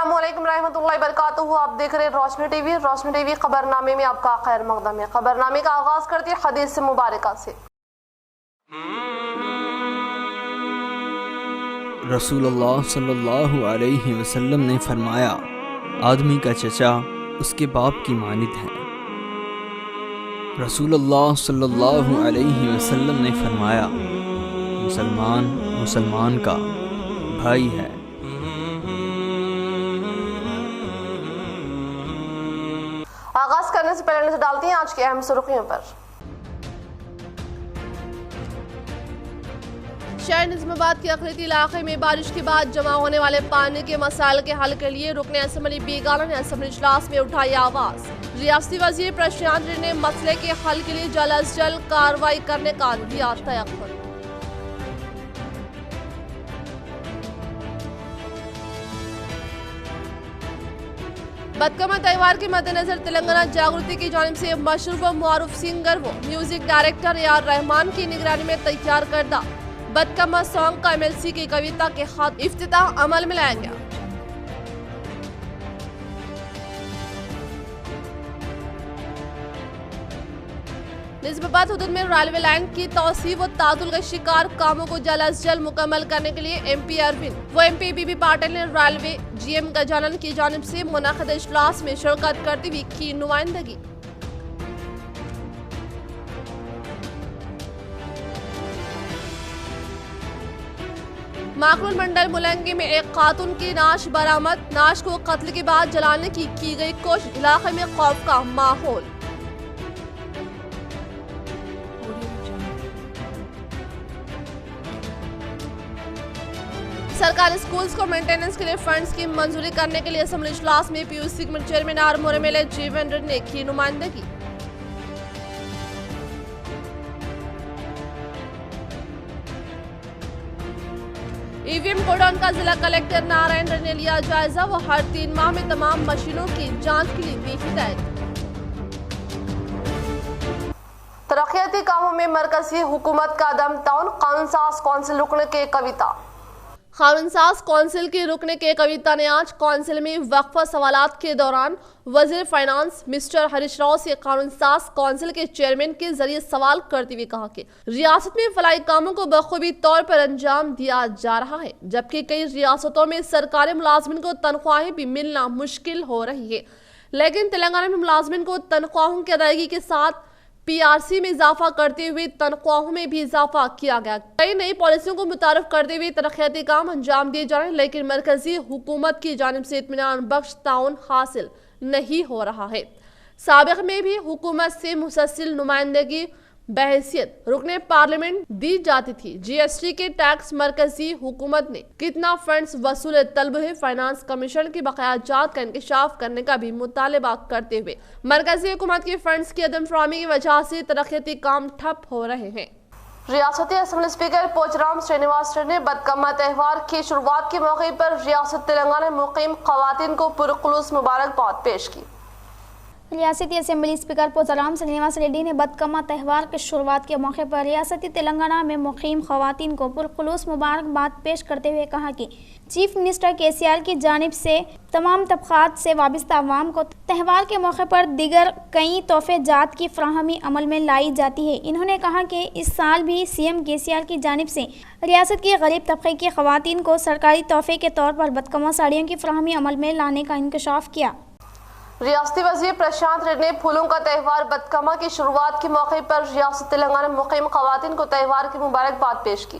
अस्सलामुअलैकुम रहमतुल्लाहि बरकातुहू। आप देख रहे हैं रोशनी टीवी खबरनामे में आपका खैर मकदम है। खबरनामे का आगाज करते हैं हदीस मुबारका से। रसूलुल्लाह सल्लल्लाहु अलैहि वसल्लम ने फरमाया, आदमी का चचा उसके बाप की मानित है। रसूलुल्लाह सल्लल्लाहु अलैहि वसल्लम ने फरमाया, मुसलमान मुसलमान का भाई है। आगाज करने से पहले नजर डालते हैं आज की अहम सुर्खियों पर। शहर निजामाबाद के अखिलती इलाके में बारिश के बाद जमा होने वाले पानी के मसाइल के हल के लिए रुकने असम्बली बेगाना ने असम्बली इजलास में उठाई आवाज। रियासती वजीर प्रशांत ने मसले के हल के लिए जल्द अज जल्द कार्रवाई करने का दिया तयक्कुन। बदकमा त्यौहार के मद्देनजर तेलंगाना जागृति की जानिब से मशरूफ व मुआरुफ सिंगर व music director A R Rahman की निगरानी में तैयार करदा बदकमा सॉन्ग का MLC की कविता के खत इफ्तिताह अमल में लाया गया। निजामाबाद हुदूद में रेलवे लाइन की तौसीफ व तातुल के शिकार कामों को जल्द अज जल्द मुकम्मल करने के लिए MP अरविंद व MP बीबी पाटिल ने रेलवे GM गजानन की जानिब से मुनाकिद इजलास में शिरकत करती हुई की नुमाइंदगी। माकरूल मंडल मुलंगी में एक खातून की नाश बरामद। नाश को कत्ल के बाद जलाने की गई कोशिश। इलाके में खौफ का माहौल। सरकारी स्कूल्स को मेंटेनेंस के लिए फंड्स की मंजूरी करने के लिए असेंबली इजलास में PUC chairman are MLA Jeevendra ने की नुमाइंदगी। EVM गोडाउन का जिला कलेक्टर नारायण ने लिया जायजा। वो हर 3 माह में तमाम मशीनों की जांच के लिए दी हिदायत। तरक्याती कामों में मरकजी हुकूमत का दम ताउन। कानून साज कौंसिल रुकने के कविता। कानून साज कौंसिल के रुकने के कविता ने आज कौंसिल में वक्फा सवालात के दौरान वजीर फाइनेंस मिस्टर हरीश राव से कानून साज कौंसिल के चेयरमैन के जरिए सवाल करते हुए कहा कि रियासत में फलाई कामों को बखूबी तौर पर अंजाम दिया जा रहा है, जबकि कई रियासतों में सरकारी मुलाजमिन को तनख्वाहें भी मिलना मुश्किल हो रही है। लेकिन तेलंगाना में मुलाजमिन को तनख्वाहों की अदायगी के साथ PRC में इजाफा करते हुए तनख्वाहों में भी इजाफा किया गया। कई नई पॉलिसियों को मुतारफ करते हुए तरक्याती काम अंजाम दिए जा रहे हैं, लेकिन मरकजी हुकूमत की जानिब से इत्मीनान बख्श ताउन हासिल नहीं हो रहा है। साबिक में भी हुकूमत से मुसलसल नुमाइंदगी बहैसियत रुकने पार्लियामेंट दी जाती थी। GST के टैक्स मरकजी हुकूमत ने कितना फंड्स वसूल तलब है। फाइनेंस कमीशन की बकायाजात का इंकशाफ करने का भी मुतालबा करते हुए मरकजी हुकूमत के फंड्स की अदम फराहमी की वजह से तरक्याती काम ठप हो रहे हैं। रियासती असम्बली स्पीकर पोचराम श्रीनिवास ने बदकमा त्यौहार की शुरुआत के मौके पर रियासत तेलंगाना में मुकीम खवातीन को पुरखुलूस मुबारकबाद पेश की। रियासती असेंबली स्पीकर पोचाराम श्रीनिवास रेड्डी ने बदकमा त्यौहार की शुरुआत के मौके पर रियासती तेलंगाना में मुकीम खवातीन को पुरखुलूस मुबारकबाद पेश करते हुए कहा कि चीफ मिनिस्टर KCR की जानिब से तमाम तबकात से वाबस्ता अवाम को त्यौहार के मौके पर दीगर कई तोहफे जात की फ्राहमी अमल में लाई जाती है। इन्होंने कहा कि इस साल भी CM KCR की जानिब से रियासत की गरीब तबके की खवातीन को सरकारी तोहफे के तौर पर बदकमा साड़ियों की फ्राहमी अमल में लाने का इंकशाफ किया। रियासती वजीर प्रशांत ने फूलों का त्यौहार बदकमा की शुरुआत के मौके पर रियासत तेलंगाना में मुकीम खवातीन को त्यौहार की मुबारकबाद पेश की।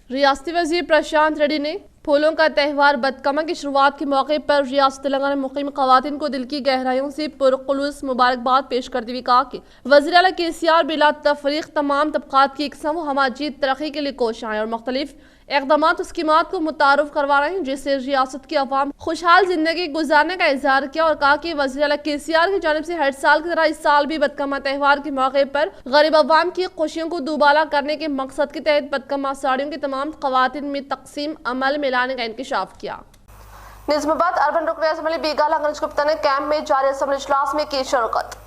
रियासती वजीर प्रशांत रेड्डी ने फूलों का त्यौहार बदकमा की शुरुआत के मौके पर रियासत तेलंगाना में मुकीम खवातीन को दिल की गहराइयों से पुरखुलूस मुबारकबाद पेश करते हुए कहा कि वज़ीर आला KCR बिला तफरीक तमाम तबकात की एकसम हमाजी तरक्की के लिए कोशिश और मुख्तलिफ इक़दामात स्कीमात को मुतारुफ करवा रहे हैं, जिससे रियासत की अवाम खुशहाल जिंदगी गुजारने का इजहार किया और कहा कि वज़ीर आला KCR की जानिब से हर साल की तरह इस साल भी बदकमा त्यौहार के मौके पर गरीब अवाम की खुशियों को दुबाला करने के मकसद के तहत बदकमा साड़ियों की तमाम खवातीन में तकसीम अमल में लाने का इंकशाफ किया। निजामाबाद अर्बन रुकन असेंबली बीगाला गणेश गुप्ता ने कैंप में जारी असेंबली इजलास में की शिरकत।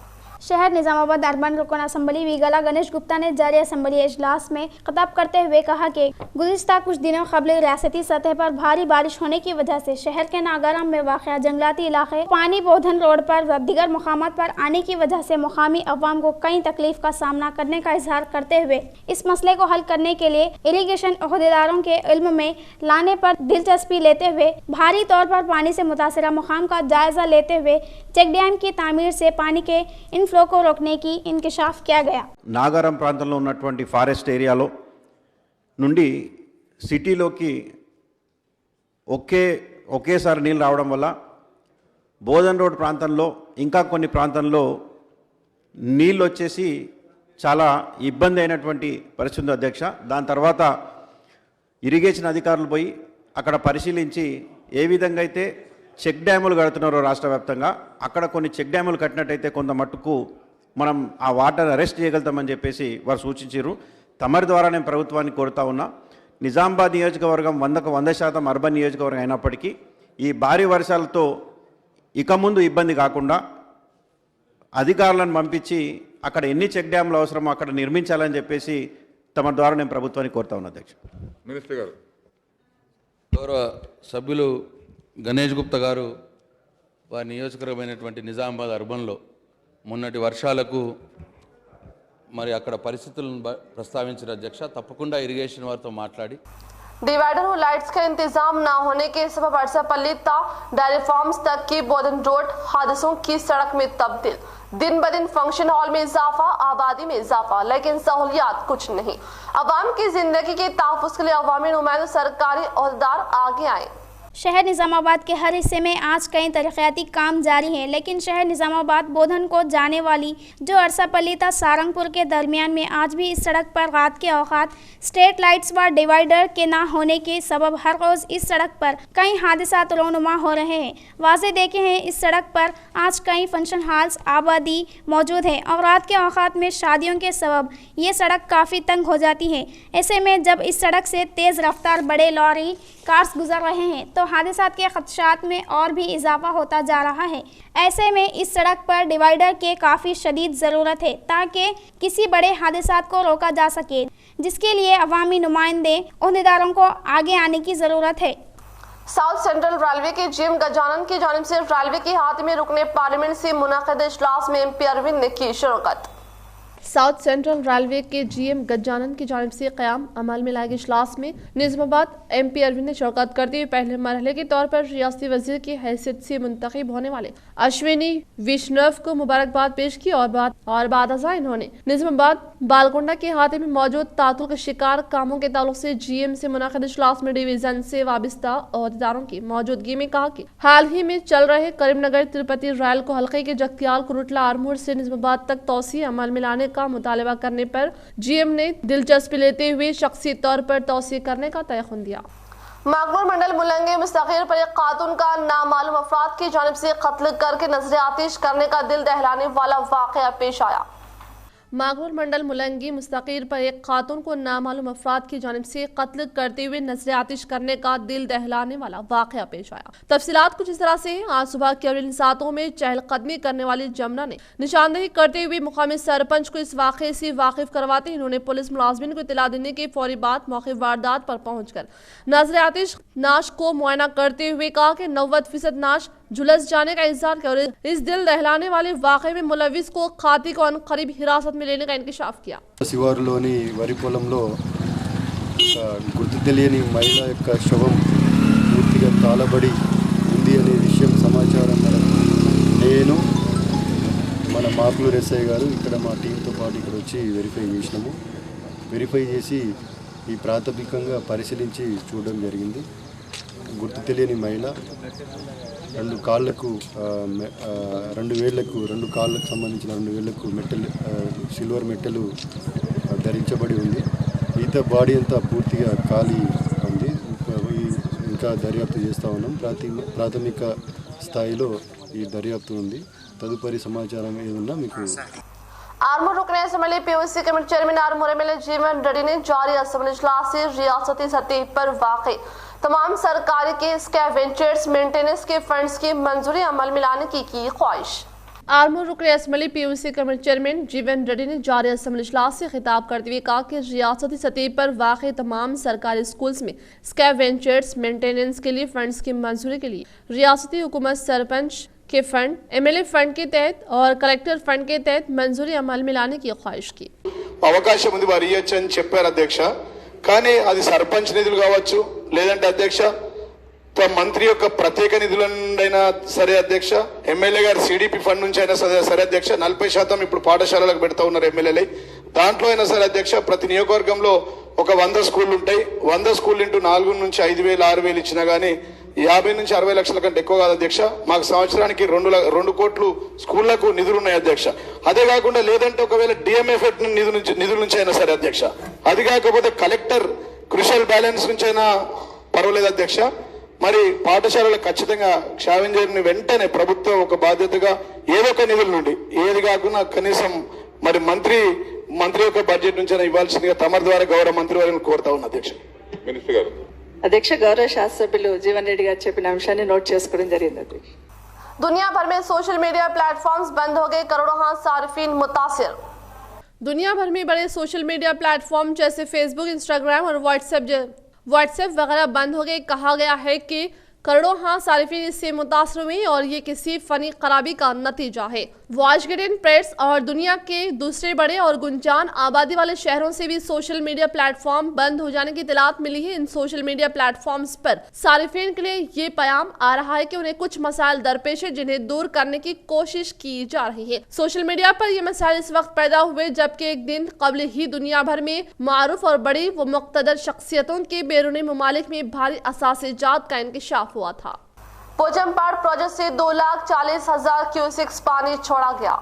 शहर निजामाबाद अर्बन रुकन असम्बली वीगला गणेश गुप्ता ने जारी असम्बली इजलास में खिताब करते हुए कहा कि गुज़िश्ता कुछ दिनों कबल रियासती सतह पर भारी बारिश होने की वजह से शहर के नागाराम में वाक़या जंगलाती इलाके पानी बोधन रोड पर व दीगर मुकामात पर आने की वजह से मुकामी अवाम को कई तकलीफ का सामना करने का इजहार करते हुए इस मसले को हल करने के लिए इरिगेशन अहदेदारों के इल्म में लाने पर दिलचस्पी लेते हुए भारी तौर पर पानी से मुतासरा मुकाम का जायजा लेते हुए चेक डैम की तामीर से पानी के इनफ्लो को रोकने की इंकशाफ किया गया। నాగారం ప్రాంతంలో ఉన్నటువంటి ఫారెస్ట్ ఏరియాలో నుండి సిటీలోకి ఒకేసారి నీళ్ళు రావడం వల్ల బోధన్ రోడ్ ప్రాంతంలో ఇంకా కొన్ని ప్రాంతంలో నీళ్ళు వచ్చేసి చాలా ఇబ్బంది అయినటువంటి పరిస్థితి ఉంది అధ్యక్ష। దాని తర్వాత ఇరిగేషన్ అధికారులు పోయి అక్కడ పరిశీలించి ఏ విధంగా అయితే చెక్ డ్యాములు కడుతున్నారో రాష్ట్ర వ్యాప్తంగా అక్కడ కొన్ని చెక్ డ్యాములు కట్టినట్టయితే కొంత మట్టుకు మనం ఆ వాటర్ అరెస్ట్ చేయగలుగుతామని చెప్పేసి వారు సూచించారు। తమరి ద్వారా నేను ప్రభుత్వాన్ని కోరుతా ఉన్నా, నిజామాబాద్ నియోజకవర్గం 100% అర్బన్ నియోజకవర్గం అయినప్పటికీ ఈ భారీ వర్షాలతో ఇక ముందు ఇబ్బంది కాకుండా అధికారులను పంపించి అక్కడ ఎన్ని చెక్ డ్యాములు అవసరమో అక్కడ నిర్మించాలని చెప్పేసి తమ ద్వారా నేను ప్రభుత్వాన్ని కోరుతా ఉన్నా అధ్యక్ష। మినిస్టర్ గారు, గౌరవ సభ్యులు గణేష్ గుప్తా గారు వారి నియోజకవర్గమైనటువంటి నిజామాబాద్ అర్బన్లో మొన్నటి వర్షాలకు మరి అక్కడ పరిస్థితులను ప్రస్తావించిన అధ్యక్ష, తప్పకుండా ఇరిగేషన్ వారితో మాట్లాడి डिवाइडर और लाइट्स का इंतजाम न होने के सबब अरसापल्ली ता डेयरी फार्म्स तक की बोधन रोड हादसों की सड़क में तब्दील। दिन ब दिन फंक्शन हॉल में इजाफा, आबादी में इजाफा, लेकिन सहूलियात कुछ नहीं। अवाम की जिंदगी के तहफ़्फ़ुज़ के लिए अवामी नुमाइंदे सरकारी ओहदेदार आगे आए। शहर निजामाबाद के हर हिस्से में आज कई तरक्याती काम जारी हैं, लेकिन शहर निजामाबाद बोधन को जाने वाली जो अरसापल्ली ता सारंगपुर के दरमियान में आज भी इस सड़क पर रात के औकात स्ट्रीट लाइट्स व डिवाइडर के ना होने के सबब हर रोज़ इस सड़क पर कई हादसा रोनुमा हो रहे हैं। वाज़े देखे हैं इस सड़क पर आज कई फंक्शन हॉल्स आबादी मौजूद है और रात के औकात में शादियों के सबब ये सड़क काफ़ी तंग हो जाती है। ऐसे में जब इस सड़क से तेज़ रफ्तार बड़े लॉरी कार्स गुजर रहे हैं तो हादसात के खदशात में और भी इजाफा होता जा रहा है। ऐसे में इस सड़क पर डिवाइडर के काफ़ी शदीद ज़रूरत है ताकि किसी बड़े हादसात को रोका जा सके, जिसके लिए अवामी नुमाइंदे ओहदेदारों को आगे आने की ज़रूरत है। साउथ सेंट्रल रेलवे के जीएम गजानन की जानिब से रेलवे के हाथ में रुकने पार्लियामेंट से मुनक़िद इजलास में एमपी अरविंद ने की शिरकत। साउथ सेंट्रल रेलवे के जीएम गजानन की जानिब से क़याम अमल में लाए गए इजलास में निजामाबाद एमपी अरविंद ने शिरकत करते हुए पहले मरहले के तौर पर रियासती वजीर की हैसियत से मुंतखब होने वाले अश्विनी वैष्णव को मुबारकबाद पेश की और बाद अज़ा इन्होंने निजामाबाद बालकोंडा के हाथे में मौजूद तातुल के शिकार कामों के ताल्लुक से जीएम से मुनक़िद इजलास में डिवीजन से वाबस्ता ओहदेदारों की मौजूदगी में कहा कि हाल ही में चल रहे करीमनगर तिरुपति रेल को हल्के के जगतियाल कुरुटला आरमूर से निजामाबाद तक तौसीए अमल में लाने का मुतालबा करने पर जीएम ने दिलचस्पी लेते हुए शख्सी तौर पर तौसीए करने का तयख्खुन दिया। मागरोल मंडल मुलंगी मुस्तकीर पर एक खातून का नामालूम अफराद की जानिब से कत्ल करके नजर आतिश करने का दिल दहलाने वाला वाक़या पेश आया। मागरोल मंडल मुलंगी मुस्तकीर पर एक खातून को नामालूम अफराद की जानिब से कत्ल करते हुए नजर आतिश करने का दिल दहलाने वाला वाक़या पेश आया। तफसीलात कुछ इस तरह से। आज सुबह के सातों में चहलकदमी करने वाली जमुना ने निशानदेही करते हुए मुकामी सरपंच को इस वाक़े से वाकिफ करवाते इन्होंने पुलिस मुलाजिमिन को इत्तला देने के फौरी बाद मौके वारदात पर पहुंचकर नजर आतिश नाश को मुआयना करते हुए कहा कि 90% नाश झुलस जाने का इंतजार किया और इस दिल दहलाने वाले वाक़े में मुलविस को खाती को करीब हिरासत में लेने का इंकशाफ किया। శివారులోని వరి పొలంలో గుర్తు తెలియని మహిళ యొక్క శవం పూర్తిగా కాలబడి ఉంది అనే విషయం సమాచారం మేరకు నేను మన మాకులూరు ఎస్ఐ గారు ఇక్కడ మా టీంతో పాటు ఇక్కడ వచ్చి వెరిఫై చేసి ఈ ప్రాథమికంగా పరిశీలించి చూడడం జరిగింది। గుర్తు తెలియని మహిళ రెండు కాళ్ళకు రెండు కాళ్ళకు సంబంధించిన 2 వేళ్లకు మెట్టలు సిల్వర్ మెట్టలు ధరించబడి ఉంది। మిగతా బాడీ అంతా పూర్తిగా ఖాళీ ఉంది। ఇంకా దర్యాప్తు చేస్తూ ఉన్నాం। ప్రాథమిక స్థాయిలో ఈ దర్యాప్తు ఉంది। తదుపరి సమాచారం ఏదన్నా మీకు आरमूर रुकने assembly POC committee chairman Armoor MLA जीवन रेड्डी ने जारी असम्बली इजलास से रियासती सतह पर वाक़ई तमाम सरकारी के स्कैवेंचर्स मेंटेनेंस के फंड्स की मंजूरी अमल में लाने की ख्वाहिश। आर्मूर रुकने असम्बली पीयूसी कमेटी चेयरमैन जीवन रेड्डी ने जारी असम्बली इजलास से खिताब करते हुए कहा कि रियासती सतह पर वाक़ई तमाम सरकारी स्कूल्स में स्कैवेंजर्स मेंटेनेंस के लिए फंड्स की मंजूरी के लिए रियासती हुकूमत सरपंच के फंड, MLA फंड के तहत और कलेक्टर फंड के तहत मंजूरी अमल में लाने की ख्वाहिश की। అవకాశం ఉంది వారు ఇయ్యొచ్చు అని చెప్పారు అధ్యక్ష. కానీ అది సర్పంచ్ నిధులు కావచ్చు, లేదంటే అధ్యక్ష మంత్రి యొక్క ప్రత్యేక నిధులైనా సరే అధ్యక్ష, ఎమ్మెల్యే గారు CDP ఫండ్ నుంచి అయినా సరే అధ్యక్ష, 40% ఇప్పుడు పాఠశాలలకు పెడతా ఉన్నారు ఎమ్మెల్యేలై. దాంట్లో అయినా సరే అధ్యక్ష, ప్రతి నియోజకవర్గంలో ఒక 100 స్కూళ్ళు ఉంటాయి. 100 స్కూళ్ళు ఇంటూ 4 నుంచి 5,000 6,000 ఇచ్చినా కానీ 50 నుంచి 60 లక్షల కంటే ఎక్కువ కాదు అధ్యక్ష. మాకు సంవత్సరానికి 2 కోట్లు స్కూళ్లకు నిధులు ఉన్నాయి అధ్యక్ష. అదే కాకుండా లేదంటే ఒకవేళ DMFED నిధుల నుంచి అయినా సరే అధ్యక్ష, అది కాకపోతే కలెక్టర్ క్రూషియల్ బ్యాలెన్స్ నుంచి అయినా పర్వాలేదు అధ్యక్ష. మరి పాఠశాలలో ఖచ్చితంగా క్షావెంజర్ని వెంటనే ప్రభుత్వం ఒక బాధ్యతగా ఏదో ఒక నిధుల నుండి, ఏది కాకుండా కనీసం మరి మంత్రి యొక్క బడ్జెట్ నుంచి ఇవ్వాల్సిందిగా తమ ద్వారా గౌరవ మంత్రి వారిని కోరుతా ఉన్నా అధ్యక్ష. మినిస్టర్ గారు. అధ్యక్ష, గౌరవ శాసనసభ్యులు జీవన్ రెడ్డి గారు చెప్పిన అంశాన్ని నోట్ చేసుకోవడం జరిగింది అధ్యక్ష. दुनिया भर में सोशल मीडिया प्लेटफॉर्म्स बंद हो गए, करोड़ों सार्फिन मुतासिर। दुनिया भर में बड़े सोशल मीडिया प्लेटफॉर्म जैसे फेसबुक, इंस्टाग्राम और व्हाट्सएप वगैरह बंद हो गए। कहा गया है कि करोड़ों सार्फिन इससे मुतासर हुए और ये किसी फनी खराबी का नतीजा है। वॉशगिटन प्रेस और दुनिया के दूसरे बड़े और गुंजान आबादी वाले शहरों से भी सोशल मीडिया प्लेटफॉर्म बंद हो जाने की इत्तलात मिली है। इन सोशल मीडिया प्लेटफॉर्म्स पर सार्फिन के लिए ये पैगाम आ रहा है कि उन्हें कुछ मसाइल दरपेश है जिन्हें दूर करने की कोशिश की जा रही है। सोशल मीडिया पर ये मसाइल इस वक्त पैदा हुए जबकि एक दिन कबल ही दुनिया भर में मारूफ और बड़ी व मुक़्तदर शख्सियतों के बैरूनी ममालिक में भारी असासिजात का इंकशाफ हुआ था। पोचमपहाड़ प्रोजेक्ट से 2,40,000 क्यूसेक्स पानी छोड़ा गया।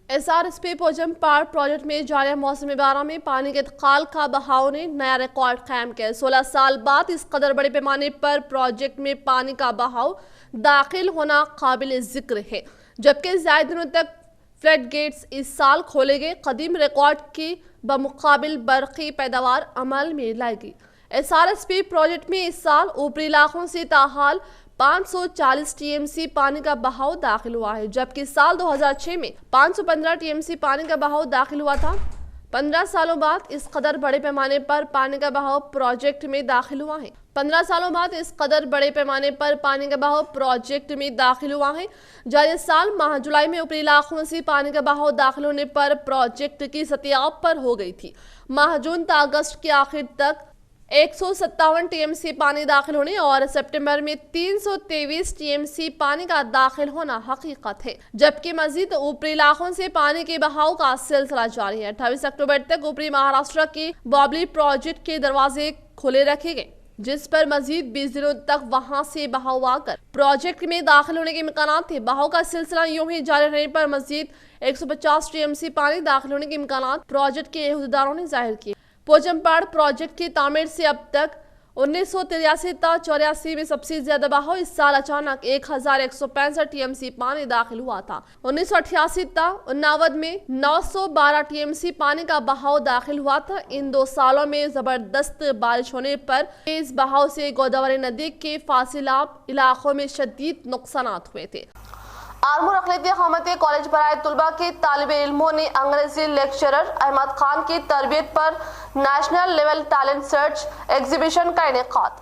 SRSP पोचमपहाड़ प्रोजेक्ट में जारी मौसम बारह में पानी के इंतकाल का बहाव ने नया रिकॉर्ड कायम किया। 16 साल बाद इस कदर बड़े पैमाने पर प्रोजेक्ट में पानी का बहाव दाखिल होना काबिल जिक्र है, जबकि ज्यादा दिनों तक फ्लड गेट्स इस साल खोले गए। कदीम रिकॉर्ड की बमुकाबिल बरक़ी पैदावार अमल में लाई गई। SRSP प्रोजेक्ट में इस साल ऊपरी इलाकों से ताहाल 540 TMC पानी का बहाव दाखिल हुआ है, जबकि साल 2006 में 515 TMC पानी का बहाव दाखिल हुआ था। 15 सालों बाद इस कदर बड़े पैमाने पर पानी का बहाव प्रोजेक्ट में दाखिल हुआ है। 15 सालों बाद इस कदर बड़े पैमाने पर पानी का बहाव प्रोजेक्ट में दाखिल हुआ है। जारी साल माह जुलाई में ऊपरी इलाकों से पानी का बहाव दाखिल होने पर प्रोजेक्ट की सतह पर हो गई थी। माह जून से अगस्त के आखिर तक 157 TMC पानी दाखिल होने और सितंबर में 323 TMC पानी का दाखिल होना हकीकत है, जबकि मजीद ऊपरी इलाकों से पानी के बहाव का सिलसिला जारी है। 28 अक्टूबर तक ऊपरी महाराष्ट्र के बॉबली प्रोजेक्ट के दरवाजे खुले रखे गए, जिस पर मजीद 20 दिनों तक वहां से बहाव आकर प्रोजेक्ट में दाखिल होने के इम्कान थे। बहाव का सिलसिला यूं ही जारी रहने पर मजीद 150 TMC पानी दाखिल होने के इम्कान प्रोजेक्ट के अहदेदारों ने जाहिर किए। पोचमपहाड़ प्रोजेक्ट की तामीर से अब तक 1983-84 में सबसे ज्यादा बहाव इस साल अचानक 1,165 TMC पानी दाखिल हुआ था। 1988-89 में 912 TMC पानी का बहाव दाखिल हुआ था। इन 2 सालों में जबरदस्त बारिश होने पर तेज बहाव से गोदावरी नदी के फासिलाब इलाकों में शदीद नुकसान हुए थे। आर्मूर अखिलती अहमदी कॉलेज बराए तुलबा के तालिबे इल्मों ने अंग्रेजी लेक्चरर अहमद खान की तरबियत पर national level talent search exhibition का इनेकाद।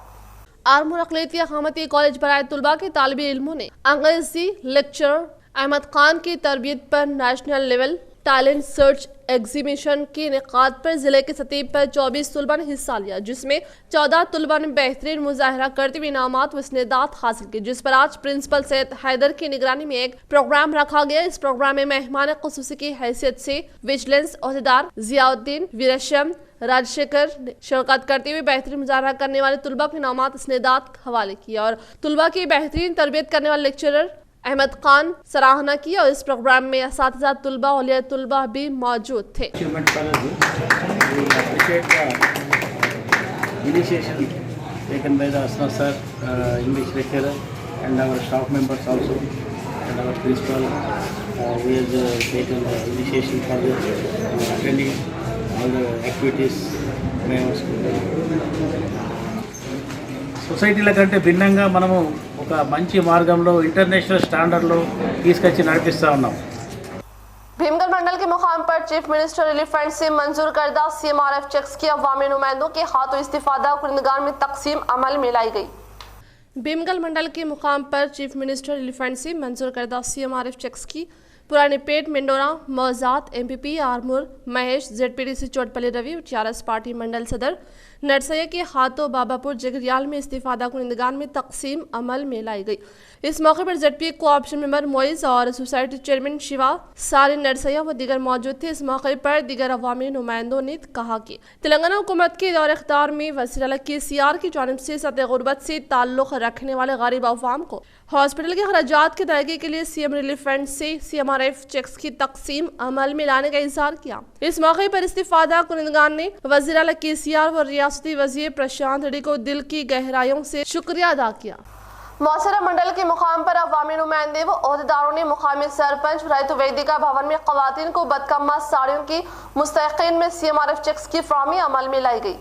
आर्मूर अखिलती अहमदी कॉलेज बराए तुलबा के तालिबे इल्मों ने अंग्रेजी लेक्चरर अहमद खान की तरबियत पर national level talent search exhibition के इनेकाद पर जिले के सतह पर 24 तुलबा ने हिस्सा लिया, जिसमें 14 तुलबा ने बेहतरीन मुजाहरा करते हुए इनामात व इसनेदात हासिल की, जिस पर आज प्रिंसिपल सैयद हैदर की निगरानी में एक प्रोग्राम रखा गया। इस प्रोग्राम में मेहमान खुसूसी की हैसियत से विजिलेंस अहदेदार जियाउद्दीन वीरशम राजशेखर ने शिरकत करते हुए बेहतरीन मुजाहरा करने वाले तुलबा के इनामात इसनेदात हवाले किया और तुलबा की बेहतरीन तरबियत करने वाले लेक्चरर अहमद खान सराहना की। और इस प्रोग्राम में असातिज़ा तुलबा औलिया तुलबा भी मौजूद थे। Initiation taken by the Asna sir, English lecturer, and our staff members also, and our principal, we have taken the initiation for the attending all the activities in our school. సొసైటీల కంటే భిన్నంగా మనము ఒక ఒక మంచి మార్గంలో ఇంటర్నేషనల్ స్టాండర్డ్లో తీసుకొచ్చి నడిపిస్తూ ఉన్నాం. भीमगढ़ मंडल के मुकाम पर चीफ मिनिस्टर रिलीफ फंड से मंजूर करदा CMRF चेक्स की अवामी नुमाइंदों के हाथों इस्तीफादा कुनिंदगान में तकसीम अमल में लाई गई। भीमगढ़ मंडल के मुकाम पर चीफ मिनिस्टर रिलीफ फंड से मंजूर करदा CMRF चेक्स की पुराने पेट, मिंडोरा, मौजात, MPP, आरमूर, महेश, ZPDC चोटपल्ली रवि और TRS पार्टी मंडल सदर नरसैया के हाथों बाबापुर जगरियाल में इस्तीफादा कुनिंदगान में तकसीम अमल में लाई गई। इस मौके पर ZP कोऑप्शन मेंबर मोइज और सोसाइटी चेयरमैन शिवा सारे नरसैया व दीगर मौजूद थे। इस मौके पर दीगर अवामी नुमाइंदों ने कहा कि तेलंगाना हुकूमत के दौर इख्तियार में वज़ीर आला KCR की जानिब से सतह गुर्बत से ताल्लुक़ रखने वाले गरीब अवाम को हॉस्पिटल के खर्चात की अदायगी के लिए CM रिलीफ फंड से CMRF चेक्स की तकसीम अमल में लाने का इज़हार किया। इस मौके पर इस्तीफादा कुनिंदगान ने वज़ीर आला KCR व रियासती वज़ीर प्रशांत रेड्डी को दिल की गहराइयों से शुक्रिया अदा किया। मौसरा मंडल के मुकाम पर अवामी नुमाइंदे व ओहदेदारों ने मुकामी सरपंच रायतु वेदिका भवन में खवातीन को बदकम्मा साड़ियों की मुस्तहिकीन में CMRF चेक्स की फ्राहमी अमल में लाई गई।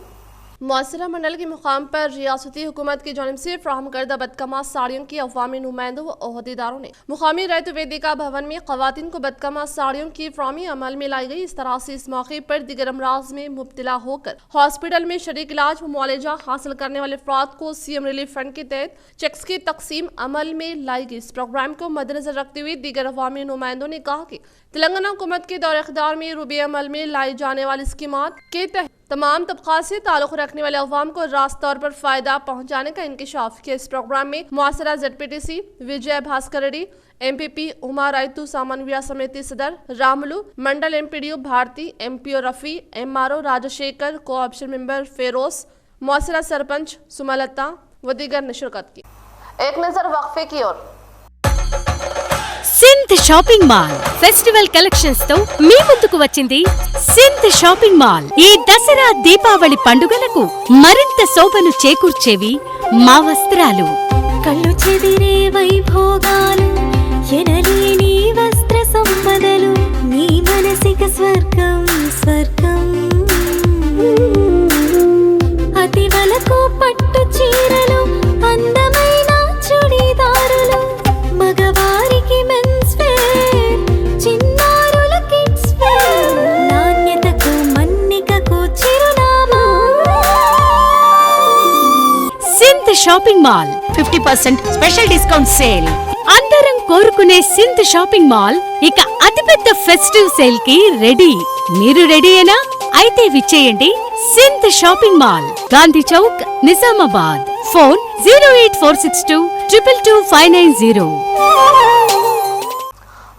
मौसरा मंडल के मुकाम पर रियासती हुकूमत की जानिब से फ्राहम करदा बदकम्मा साड़ियों की अवामी नुमाइंदों व ओहदेदारों ने मुकामी रायतु वेदिका भवन में खवातीन को बदकम्मा साड़ियों की फ्राहमी अमल में लाई गई। इस तरह से इस मौके पर दिगर अमराज में मुब्तला होकर हॉस्पिटल में शरीक इलाज व मुआलजा हासिल करने वाले अफराद को CM रिलीफ फंड के तहत चेक्स की तकसीम अमल में लाई गई। इस प्रोग्राम को मद्देनजर रखते हुए दीगर अवामी नुमाइंदों ने कहा कि तेलंगाना हुकूमत के दौर इख्तियार में रूबे अमल में लाई जाने वाली स्कीमात के तहत तमाम तबका से ताल्लुक़ रखने वाले अवाम को रास्त तौर पर फायदा पहुँचाने का इंकशाफ किया। इस प्रोग्राम में मुआसरा ZPDC विजय भास्कर रेड्डी, MPP उमा रायतु सामान्य समिति सदर Ramulu, mandal MPDO Bharati, MPO Rafi, MRO Rajashekar, co-option member Feroz, मुआसरा सरपंच सुमलता व दीगर ने शिरकत की। एक नजर वक्फे की ओर। Sinth shopping mall festival collections తో మీ ముందుకు వచ్చింది సింత్ షాపింగ్ మాల్. ఈ దసరా దీపావళి పండుగలకు మరింత శోభను చేకూర్చేవి మా వస్త్రాలు. కళ్ళు చెదిరే వైభోగాలు, ఎనలేని వస్త్ర సంపదలు, నీ మనసిక స్వర్గం స్వర్గం. అతి వలకు పట్టు చీరలు, అందమైన చుడిదారులు, మగవారికి మెన్స్ వేర్, చిన్నారుల కిడ్స్ వేర్, నాణ్యతకు మన్నికకు చిరునామా synth shopping mall 50% special discount sale. అందరం కోరుకునే సింత్ షాపింగ్ మాల్ ఇక అతిపెద్ద ఫెస్టివ్ సేల్ కి రెడీ. మీరు రెడీయేనా? అయితే విచ్చేయండి Sinth shopping mall, Gandhi Chowk, Nizamabad. Phone 08462 222 590.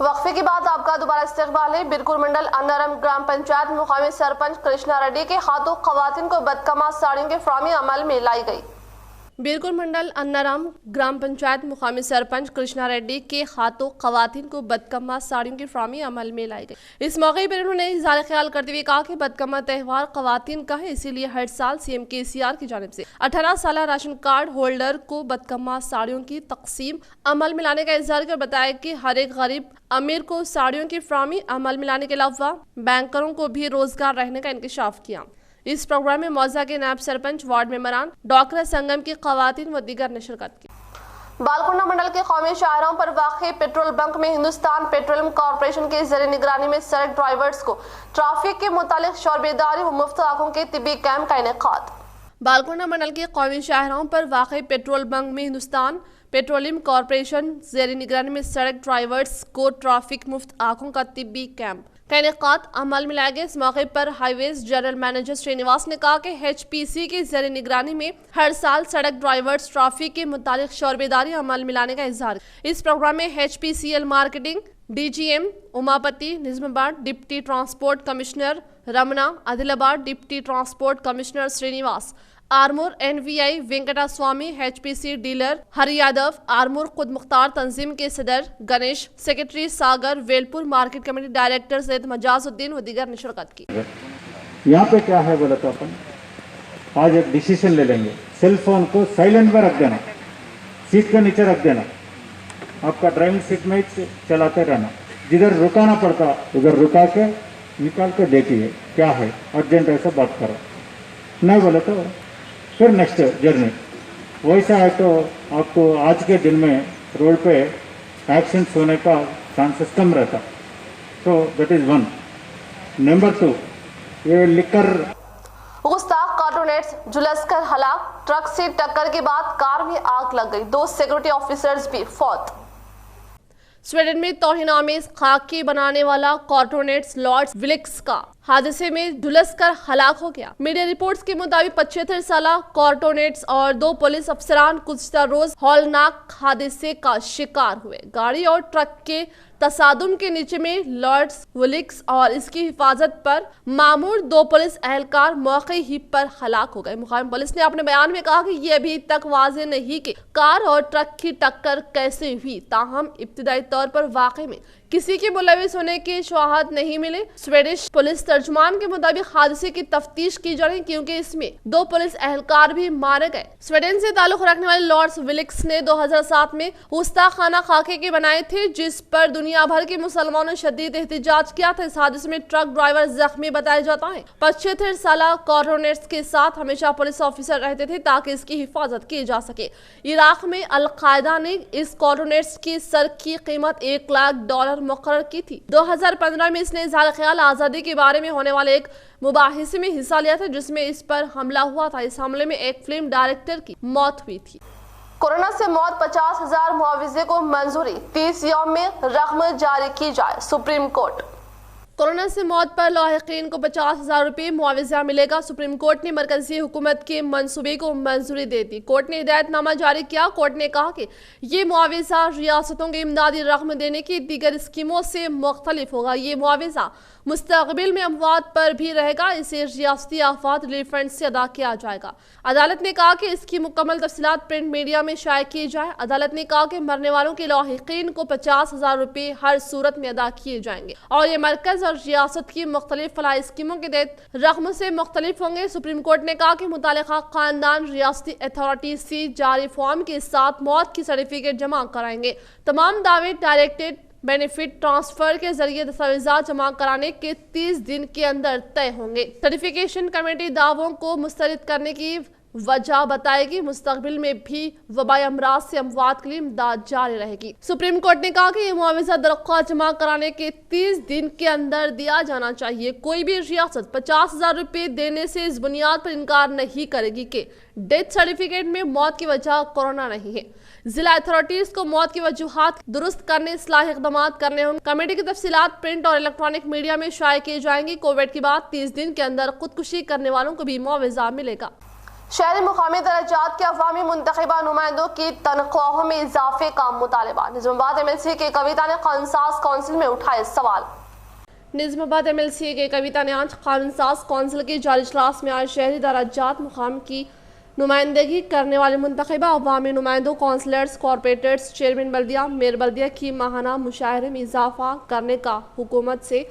वक्फे के बाद आपका दोबारा इस्तकबाल है। बिरकुर मंडल अन्नाराम ग्राम पंचायत मुकामी सरपंच कृष्णा रेड्डी के हाथों खवातीन को बदकम्मा साड़ियों के फ्राहमी अमल में लाई गई। बिरकुर मंडल अन्नाराम ग्राम पंचायत मुकामी सरपंच कृष्णा रेड्डी के हाथों खवातीन को बदकम्मा साड़ियों की फ्राहमी अमल में लाई गई। इस मौके पर उन्होंने इज़हार ख्याल करते हुए कहा कि बदकम्मा त्यौहार खवातीन का है, इसीलिए हर साल CM KCR की जानिब से 18 साल राशन कार्ड होल्डर को बदकम्मा साड़ियों की तकसीम अमल में लाने का इज़हार कर बताया कि हर एक गरीब अमीर को साड़ियों की फ्राहमी अमल में लाने के अलावा बैंकरों को भी रोजगार रहने का इंकशाफ किया। इस प्रोग्राम में मौजा के नायब सरपंच, वार्ड मेंबरान, डॉक्टर संगम की खवातीन व दीगर ने शिरकत की। बालकुंडा मंडल के कौमी शाहराहों पर वाक़े पेट्रोल बंक में हिंदुस्तान पेट्रोलियम कॉरपोरेशन के ज़रिए निगरानी में सड़क ड्राइवर्स को ट्रैफिक के मुतालिक शोरबेदारी व मुफ्त आंखों के तिब्बी कैंप का इनेकाद। बालकुंडा मंडल के कौमी शाहराहों पर वाक़े पेट्रोल बंक में हिंदुस्तान पेट्रोलियम कॉरपोरेशन ज़रिए निगरानी में सड़क ड्राइवर्स को ट्रैफिक मुफ्त आंखों का तिब्बी कैंप का इनेकाद अमल में लाया गया। इस मौके पर हाईवेज जनरल मैनेजर श्रीनिवास ने कहा कि HPC के जरिए निगरानी में हर साल सड़क ड्राइवर्स ट्रैफिक के मुतालिक शोरबेदारी अमल में लाने का इज़हार। इस प्रोग्राम में HPCL marketing DGM Umapathi Nizamabad, deputy transport commissioner Ramana, Adilabad deputy transport commissioner Srinivas, Armoor NVI Venkata Swami, HPC dealer Hari Yadav, Armoor खुद मुख्तार तंजीम के सदर Ganesh, secretary Sagar, Velpur market committee director Syed Mazazuddin व दीगर ने शिरकत की। यहाँ पे क्या है बोला तो अपन आज एक डिसीजन ले लेंगे, सेल फोन को साइलेंट में रख देना, सीट के नीचे रख देना, आपका ड्राइविंग सीट में चलाते रहना, जिधर रुकाना पड़ता उधर रुका के निकाल के देखिए क्या है, अर्जेंट ऐसा बात करो, नहीं बोले तो फिर नेक्स्ट जर्नी वैसा है तो आपको आज के दिन में रोड पे एक्सीडेंट्स होने का चांसेस कम रहता। तो दैट इज़ वन। नंबर 2, ये लिकर गुस्ताख कार्टूनेट्स झुलसकर हलाक, ट्रक से टक्कर के बाद कार में आग लग गई, 2 सिक्योरिटी ऑफिसर्स भी फौत। स्वीडन में तौहीन-आमेज खाके बनाने वाला कार्टूनेट्स लॉर्ड्स विलिक्स का हादसे में झुलसकर हलाक हो गया। मीडिया रिपोर्ट्स के मुताबिक 75 साल कार्टूनेट्स और 2 पुलिस अफसरान गुज़िश्ता रोज हौलनाक हादसे का शिकार हुए। गाड़ी और ट्रक के तसादुम के नीचे में लॉर्ड्स विलिक्स और इसकी हिफाजत पर मामूर 2 पुलिस एहलकार मौके ही पर हलाक हो गए। मुकामी पुलिस ने अपने बयान में कहा कि ये अभी तक वाज़ेह नहीं कि कार और ट्रक की टक्कर कैसे हुई, ताहम इब्तिदाई तौर पर वाक़े में किसी के मुलविस होने की शवाहद नहीं मिले। स्वीडिश पुलिस तर्जुमान के मुताबिक हादसे की तफ्तीश की जा रही क्योंकि इसमें 2 पुलिस एहलकार भी मारे गए। स्वीडन से ताल्लुक रखने वाले लॉर्ड्स विलिक्स ने 2007 में गुस्ताखाना खाके के बनाए थे, जिस पर दुनिया भर के मुसलमानों ने शदीद एहतजाज किया था। इस हादसे में ट्रक ड्राइवर जख्मी बताया जाता है। 75 साल कार्टूनेट्स के साथ हमेशा पुलिस ऑफिसर रहते थे ताकि इसकी हिफाजत की जा सके। इराक में अलकायदा ने इस कार्टूनेट्स की सर की कीमत $1 लाख मुकर्रर की थी। 2015 में इसने इज़हार ख्याल आज़ादी के बारे में होने वाले एक मुबाहिसे में हिस्सा लिया था जिसमें इस पर हमला हुआ था। इस हमले में एक फिल्म डायरेक्टर की मौत हुई थी। कोरोना से मौत 50,000 मुआवजे को मंजूरी, 30 यौम में रकम जारी की जाए, सुप्रीम कोर्ट। कोरोना से मौत पर लाहिकीन को 50,000 रुपये मुआवजा मिलेगा। सुप्रीम कोर्ट ने मरकजी हुकूमत के मंसूबे को मंजूरी दे दी। कोर्ट ने हिदायतनामा जारी किया। कोर्ट ने कहा कि ये मुआवजा रियासतों को इमदादी रकम देने की दीगर स्कीमों से मुख्तलिफ होगा। ये मुआवजा मुस्तकबिल में अमवात पर भी रहेगा। इसे रियासती आफात रिलीफ फंड से अदा किया जाएगा। अदालत ने कहा कि इसकी मुकम्मल तफसीलात प्रिंट मीडिया में शाया की जाए। अदालत ने कहा कि मरने वालों के लाहिकीन को 50,000 रुपये हर सूरत में अदा किए जाएंगे और ये मरकज और रियासत की मुख्तलिफ फलाही स्कीमों के तहत रकम से मुख्तलिफ होंगे। सुप्रीम कोर्ट ने कहा कि मुतालिका खानदान रियासती अथॉरिटी से जारी फॉर्म के साथ मौत की सर्टिफिकेट जमा कराएंगे। तमाम दावे डायरेक्टेड बेनिफिट ट्रांसफर के जरिए दस्तावेजात जमा कराने के 30 दिन के अंदर तय होंगे। सर्टिफिकेशन कमेटी दावों को मुस्तरद करने की वजह बताएगी। मुस्तकबिल में भी वबाई अमराज से अमवात के लिए इमदाद जारी रहेगी। सुप्रीम कोर्ट ने कहा कि यह मुआवजा दरख्वास्त जमा कराने के 30 दिन के अंदर दिया जाना चाहिए। कोई भी रियासत 50,000 रुपये देने से इस बुनियाद पर इनकार नहीं करेगी कि डेथ सर्टिफिकेट में मौत की वजह कोरोना नहीं है। जिला अथॉरिटीज को मौत की वजूहात दुरुस्त करने, इस्लाही इक़दाम करने होंगे। कमेटी की तफसीलात प्रिंट और इलेक्ट्रॉनिक मीडिया में शाया की जाएंगी। कोविड के बाद 30 दिन के अंदर खुदकुशी करने वालों को भी मुआवजा मिलेगा। शहरी मुकामी दर्जात के अवामी मुंतखबा नुमाइंदों की तनख्वाहों में इजाफे का मुतालबा। निज़ामाबाद MLC के कविता ने कानूनसाज काउंसिल में उठाए सवाल। निज़ामाबाद MLC के कविता ने आज कानूनसाज काउंसिल की जारी इजलास में आज शहरी दर्जात मुकाम की नुमाइंदगी करने वाले मुंतखबा अवामी नुमाइंदों, काउंसलर्स, कॉरपोरेटर्स, चेयरमैन बल्दिया, मेयर बल्दिया की माहाना मुशाहरे में इजाफा करने का हुकूमत से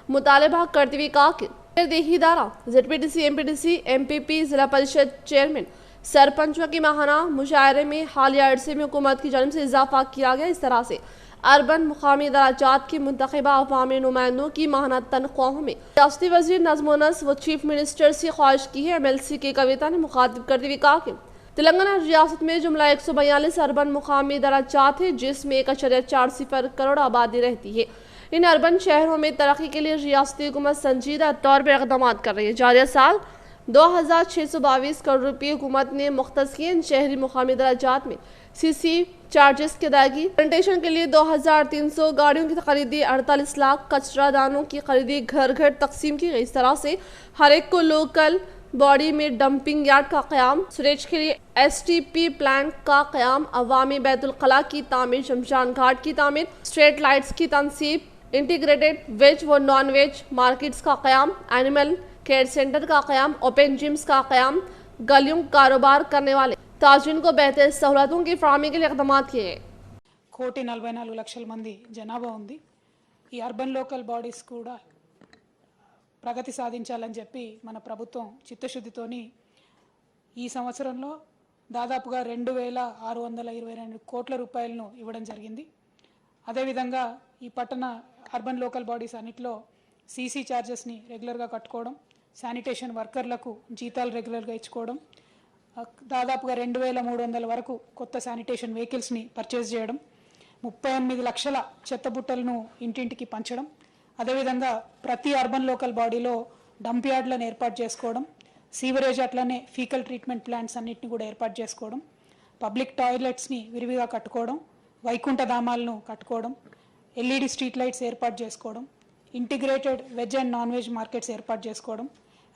मुतालबा करते हुए कहा कि देही दारा ZPTC, MPTC, MPP, जिला परिषद चेयरमैन, सरपंचों की माहाना मुशायरे में हालिया अरसे में हुकूमत की जानिब से इजाफा किया गया। इस तरह से अर्बन मुकामी दराजात की मुंतखबा अवामी नुमाइंदों की माहाना तनख्वाहों में रियासती वज़ीर नज़्म व नस्क़ व चीफ मिनिस्टर से ख्वाहिश की है। MLC के कविता ने मुखातिब करते हुए कहा कि तेलंगाना रियासत में जुमला 142 अर्बन मुकामी दराजात है जिसमें 1.40 करोड़ आबादी रहती है। इन अर्बन शहरों में तरक्की के लिए रियासती हुकूमत संजीदा तौर पर इक़दाम कर रही है। जारिया साल 2,622 करोड़ रुपये हुकूमत ने मुख्तस किए। इन शहरी मुकामी दराजात में CC चार्जेस की अदायगी, सैनिटेशन के लिए 2,300 गाड़ियों की खरीदी, 48 लाख कचरा दानों की खरीदी घर घर तकसीम की गई। इस तरह से हर एक को लोकल बॉडी में डंपिंग यार्ड का क़याम, सुरेज के लिए STP प्लांट का क़याम, अवामी बैतुल क़ला की तामीर, शमशान घाट की तामीर, स्ट्रीट लाइट्स की तनसीब, इंटीग्रेटेड वेज व नॉन वेज मार्केट्स का क़याम, एनिमल केयर सेंटर का क़याम, ओपन जिम्स का क़याम, गलियों कारोबार करने वाले ताजिन को बेहतर सहूलतों की फराहमी के लिए इक़दाम किए गए। 1,44,00,000 మంది జనాభా ఉంది। ఈ అర్బన్ లోకల్ బాడీస్ కూడా ప్రగతి సాధించాలని చెప్పి మన ప్రభుత్వం చిత్తశుద్ధితోని ఈ సంవత్సరంలో దాదాపుగా 2,622 కోట్ల రూపాయలను ఇవ్వడం జరిగింది। అదేవిధంగా ఈ పట్టణ అర్బన్ లోకల్ బాడీస్ అన్నిటిలో CC చార్జెస్ని రెగ్యులర్గా కట్టుకోవడం, శానిటేషన్ వర్కర్లకు జీతాలు రెగ్యులర్గా ఇచ్చుకోవడం, దాదాపుగా 2300 వరకు కొత్త శానిటేషన్ వెహికల్స్ని పర్చేజ్ చేయడం, 38 లక్షల చెత్త బుట్టలను ఇంటింటికి పంచడం, అదేవిధంగా ప్రతి అర్బన్ లోకల్ బాడీలో డంప్ యార్డ్లను ఏర్పాటు చేసుకోవడం, సీవరేజ్ అట్లనే ఫీకల్ ట్రీట్మెంట్ ప్లాంట్స్ అన్నింటిని కూడా ఏర్పాటు చేసుకోవడం, పబ్లిక్ టాయిలెట్స్ని విరివిగా కట్టుకోవడం, వైకుంఠ ధామాలను కట్టుకోవడం, ఎల్ఈడి స్ట్రీట్ లైట్స్ ఏర్పాటు చేసుకోవడం, integrated veg and non veg markets ఏర్పాటు చేసుకోవడం,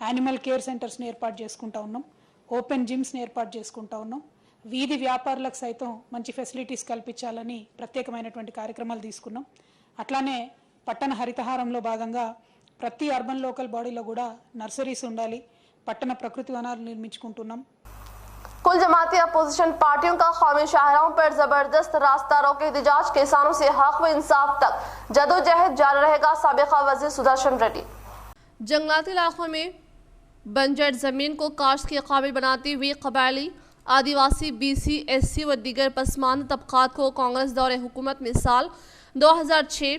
యానిమల్ కేర్ సెంటర్స్ని ఏర్పాటు చేసుకుంటా ఉన్నాం, ఓపెన్ జిమ్స్ని ఏర్పాటు చేసుకుంటా ఉన్నాం, వీధి వ్యాపారులకు సైతం మంచి ఫెసిలిటీస్ కల్పించాలని ప్రత్యేకమైనటువంటి కార్యక్రమాలు తీసుకున్నాం. అట్లానే పట్టణ హరితహారంలో భాగంగా ప్రతి అర్బన్ లోకల్ బాడీలో కూడా నర్సరీస్ ఉండాలి, పట్టణ ప్రకృతి వనాలు నిర్మించుకుంటున్నాం. कुल जमाती अपोजिशन पार्टियों का कौमी शाहराहों पर जबरदस्त रास्ता रोके एहतजाज, किसानों से हक व इंसाफ तक जदोजहद जारी रहेगा, साबिका वजीर सुदर्शन रेड्डी। जंगलाती इलाकों में बंजर जमीन को काश्त के काबिल बनाती हुई कबायली, आदिवासी, BC, SC व दीगर पसमानदा तबकात को कांग्रेस दौरे हुकूमत में साल 2006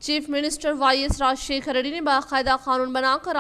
chief minister YS Rajasekhara Reddy ने बाकायदा कानून बनाकर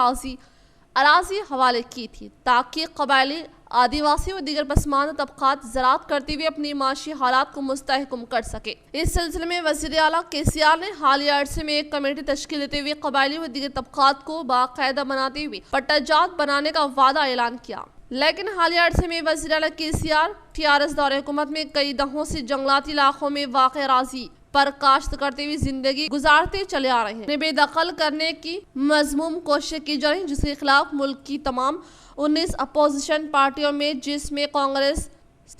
अराजी हवाले की थी ताकि कबायली, आदिवासी व दीगर पसमानदा तबकात ज़राअत करते हुए अपनी माशी हालात को मुस्तहकम कर सके। इस सिलसिले में वज़ीर आला KCR ने हालिया अरसे में एक कमेटी तश्कील देते हुए कबायली व दीगर तबकात को बाकायदा बनाते हुए पट्टाजात बनाने का वादा ऐलान किया। लेकिन हालिया अरसे में वज़ीर आला KCR TRS दौरे हुकूमत में कई दहों से जंगलाती इलाकों में वाक़ अराज़ी पर काश्त करते हुए जिंदगी गुजारते चले आ रहे हैं, बेदखल करने की मज़मूम कोशिश की जा रही है, जिसके खिलाफ मुल्क की तमाम 19 अपोजिशन पार्टियों में जिसमें Congress,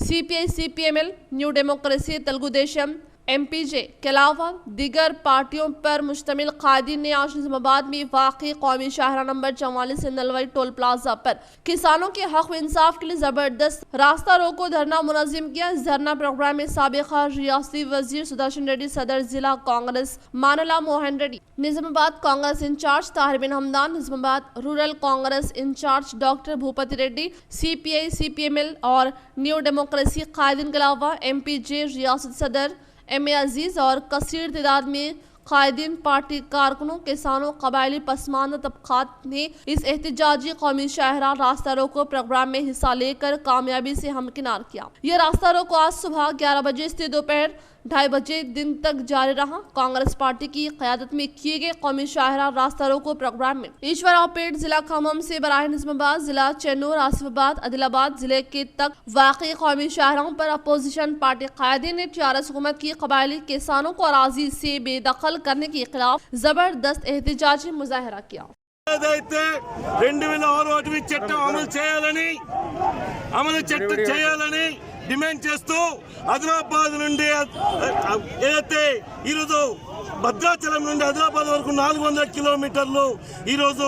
CPI, CPML, new democracy, Telugu Desam, MPJ के अलावा दीगर पार्टियों पर मुश्तमिल कायदीन ने आज निजामाबाद में वाक़ई कौमी शाहरा नंबर 44 से नलवाई टोल प्लाजा पर किसानों के हक व इंसाफ के लिए ज़बरदस्त रास्ता रोको धरना मुनज़्ज़म किया। इस धरना प्रोग्राम में साबिका रियासती वजीर सुदर्शन रेड्डी, सदर जिला Congress Manala Mohan Reddy, Nizamabad Congress in charge Tahir bin Hamdan, Nizamabad rural Congress in charge doctor Bhupathi Reddy, CPI, CPML और न्यू डेमोक्रेसी कायदीन के अलावा MPJ रियासत सदर MA अजीज़ और कसीर तादाद में कायदीन, पार्टी कारकुनों, किसानों, कबायली पसमानदा तबकात ने इस एहतजाजी कौमी शाहरा रास्ता रोको प्रोग्राम में हिस्सा लेकर कामयाबी से हमकिनार किया। यह रास्ता रोको आज सुबह 11 बजे से दोपहर 2:30 बजे दिन तक जारी रहा। कांग्रेस पार्टी की क़यादत में किए गए कौमी शाहरा रास्ता रोको प्रोग्राम में ईश्वरावपेट जिला खम्मम से बराह निजामाबाद जिला चेन्नूर, आसिफाबाद, आदिलाबाद जिले के तक वाक़ई कौमी शाहराहों पर अपोजिशन पार्टी कायदीन ने TRS हुकूमत की कबायली किसानों को अराजी से बेदखल करने के खिलाफ जबरदस्त एहतजाजी मुजाहरा किया। 2006 చట్టం అమలు చేయాలని డిమాండ్ చేస్తూ ఆదిలాబాద్ నుండి ఏదైతే ఈరోజు భద్రాచలం నుండి ఆదిలాబాద్ వరకు 400 కిలోమీటర్లు ఈరోజు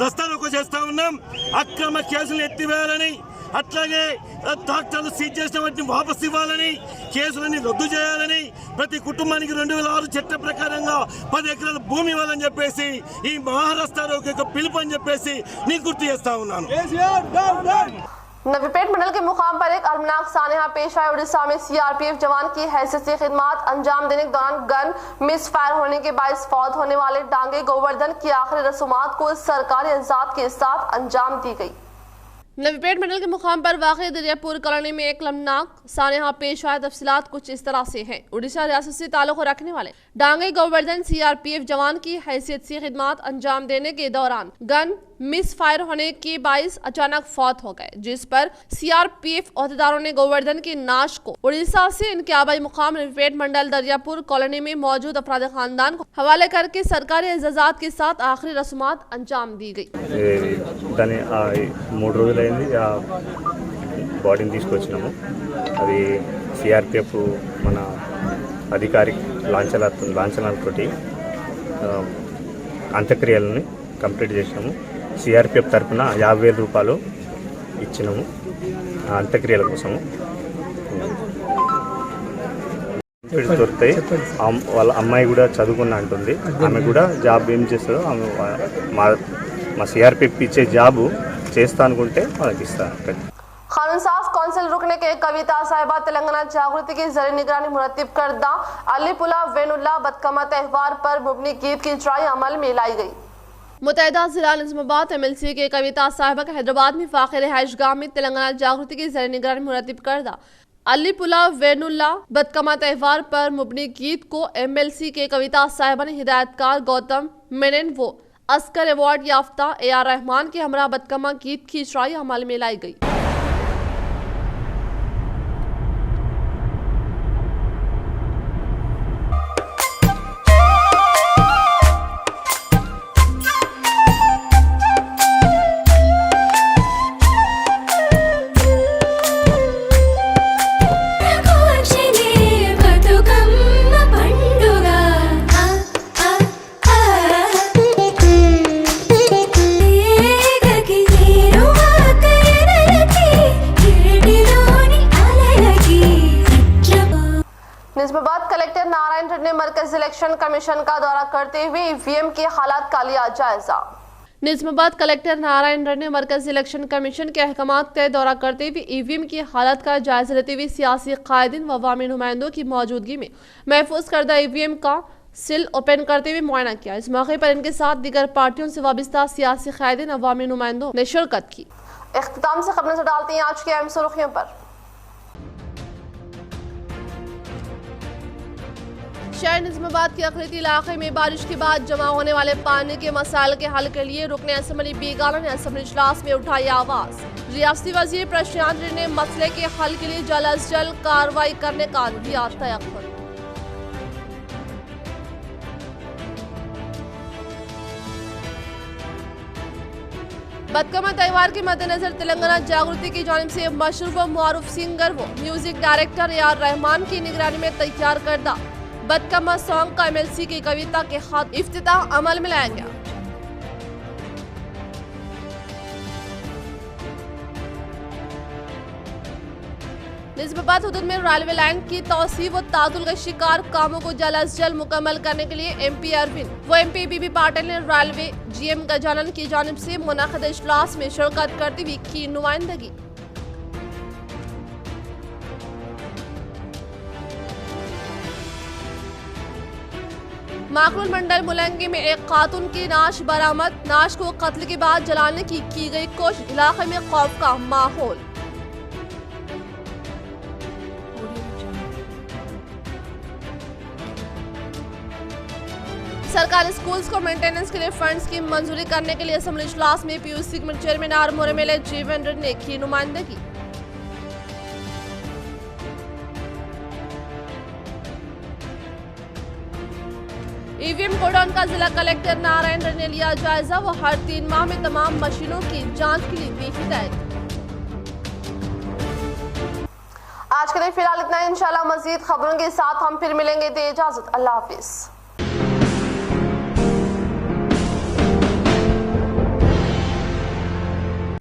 రస్తా రోకో చేస్తా ఉన్నాం. అక్రమ కేసులు ఎత్తివేయాలని, అట్లాగే ట్రాక్టర్లు సీజ్ చేసిన వాటిని వాపసు ఇవ్వాలని, కేసులన్నీ రద్దు చేయాలని, ప్రతి కుటుంబానికి 2006 చట్ట ప్రకారంగా 10 ఎకరాల భూమి ఇవ్వాలని చెప్పేసి ఈ మహారాష్ట్ర యొక్క పిలుపు అని చెప్పేసి నేను గుర్తు చేస్తా ఉన్నాను. नवीपेट मंडल के मुकाम पर एक अलमनाक सानहा पेश आया। उड़ीसा में CRPF जवान की हैसियत से खिदमत अंजाम देने के दौरान गन मिस फायर होने के बायस फौत होने वाले डांगे गोवर्धन की आखिरी रसूमात को सरकारी एजाज़ के साथ अंजाम दी गई। नवीपेट मंडल के मुकाम पर वाक़ दरियापुर कॉलोनी में एक अलमनाक सानहा पेश आया। तफसीलात कुछ इस तरह से हैं। उड़ीसा रियासत से ताल्लुक़ रखने वाले डांगे गोवर्धन CRPF जवान की हैसियत से खिदमत अंजाम देने के दौरान गन मिस फायर होने की बाइस अचानक फौत हो गए, जिस पर CRPF अहदेदारों ने गोवर्धन की नाश को उड़ीसा से इनके आबाई मुकाम नवीपेट मंडल दरियापुर कॉलोनी में मौजूद अफराद खानदान को हवाले करके सरकारी एजाज़ात के साथ आखिरी रस्मात अंजाम दी गई। దాని 3 రోజులైంది ఆ బాడీని తీసుకొచ్చినాము. అది CRPF మన అధికారిక లాంఛనాలతోటి అంత్యక్రియలని కంప్లీట్ చేసినాము. CRPF తరఫున 50,000 రూపాయలు ఇచ్చినాము అంత్యక్రియల కోసము. దొరుకుతాయి. వాళ్ళ అమ్మాయి కూడా చదువుకున్న అంటుంది. ఆమె కూడా జాబ్ ఏం చేస్తుందో ఆమె మా CRPF ఇచ్చే జాబు చేస్తా అనుకుంటే వాళ్ళకి ఇస్తాను. खानसाज कौंसिल रुकने के कविता साहिबा तेलंगाना जागृति की जरिए निगरानी मुरतब करदा अलीपुला वेनुल्ला बदकमा त्यौहार पर मुबनी गीत की इजराई अमल में लाई गई। मुतहदा जिला निजामाबाद MLC के कविता साहिबा का हैदराबाद में वाक़ रिहाइश गाह में तेलंगाना जागृति की ज़र निगरानी मुरतब करदा अलीपुला वेनुल्ला बदकमा त्यौहार पर मुबनी गीत को MLC के कविता साहिबा ने हिदायतकार गौतम मेनन वो अस्कर अवार्ड याफ्ता AR रहमान के हमरा बदकमा गीत की इजराई अमल में लाई गई। निजामाबाद कलेक्टर नारायण रेड्डी ने मरकजी इलेक्शन कमीशन का दौरा करते हुए EVM की हालात का लिया जायजा। निजामाबाद कलेक्टर नारायण रेड्डी ने मरकजी इलेक्शन कमीशन के अहकामात का दौरा करते हुए EVM की हालत का जायजा लेते हुए सियासी कायदीन व अवामी नुमाइंदों की मौजूदगी में महफूज करदा EVM का सिल ओपन करते हुए मुआयना किया। इस मौके पर इनके साथ दीगर पार्टियों से वाबस्ता सियासी कायदीन अवामी नुमाइंदों ने शिरकत की। इख्तिताम से खबरें डालते हैं आज की अहम सुर्खियों पर। शहर निजामाबाद के अक़लियती इलाके में बारिश के बाद जमा होने वाले पानी के मसाइल के हल के लिए रुकने असम्बली बेगाला ने असम्बली इजलास में उठाई आवाज। रियासती वज़ीर प्रशांत ने मसले के हल के लिए जल्द अज जल्द कार्रवाई करने का दिया तयक़्क़ुन। बदकमा त्यौहार के मद्देनजर तेलंगाना जागृति की जानिब से मशरूफ व मुआरुफ सिंगर व म्यूजिक डायरेक्टर AR रहमान की निगरानी में तैयार करदा बदकमा सॉन्ग का MLC की कविता के साथ इफ्तिताह अमल में लाया गया। निजामाबाद हुदूद में रेलवे लाइन की तौसी व तादुल के शिकार कामों को जल्द अज जल्द मुकम्मल करने के लिए MP अरविंद व MP बीबी पाटिल ने रेलवे GM गजानन की जानिब से मुनाक़िद इजलास में शिरकत करती हुई की नुमाइंदगी। माकरूल मंडल मुलंगी में एक खातून की नाश बरामद। नाश को कत्ल के बाद जलाने की गई कोशिश। इलाके में खौफ का माहौल। सरकारी स्कूल्स को मेंटेनेंस के लिए फंड्स की मंजूरी करने के लिए असम्बली इजलास में PUC चेयरमैन आर मोरेमेले जीवन रेड्डी ने की नुमाइंदगी। EVM गोडाउन का जिला कलेक्टर नारायण रेड्डी ने लिया जायजा। वो हर 3 माह में तमाम मशीनों की जांच के लिए दी हिदायत। आज के लिए फिलहाल इतना ही। इंशाल्लाह मजीद खबरों के साथ हम फिर मिलेंगे। दे इजाजत। अल्लाह हाफिज।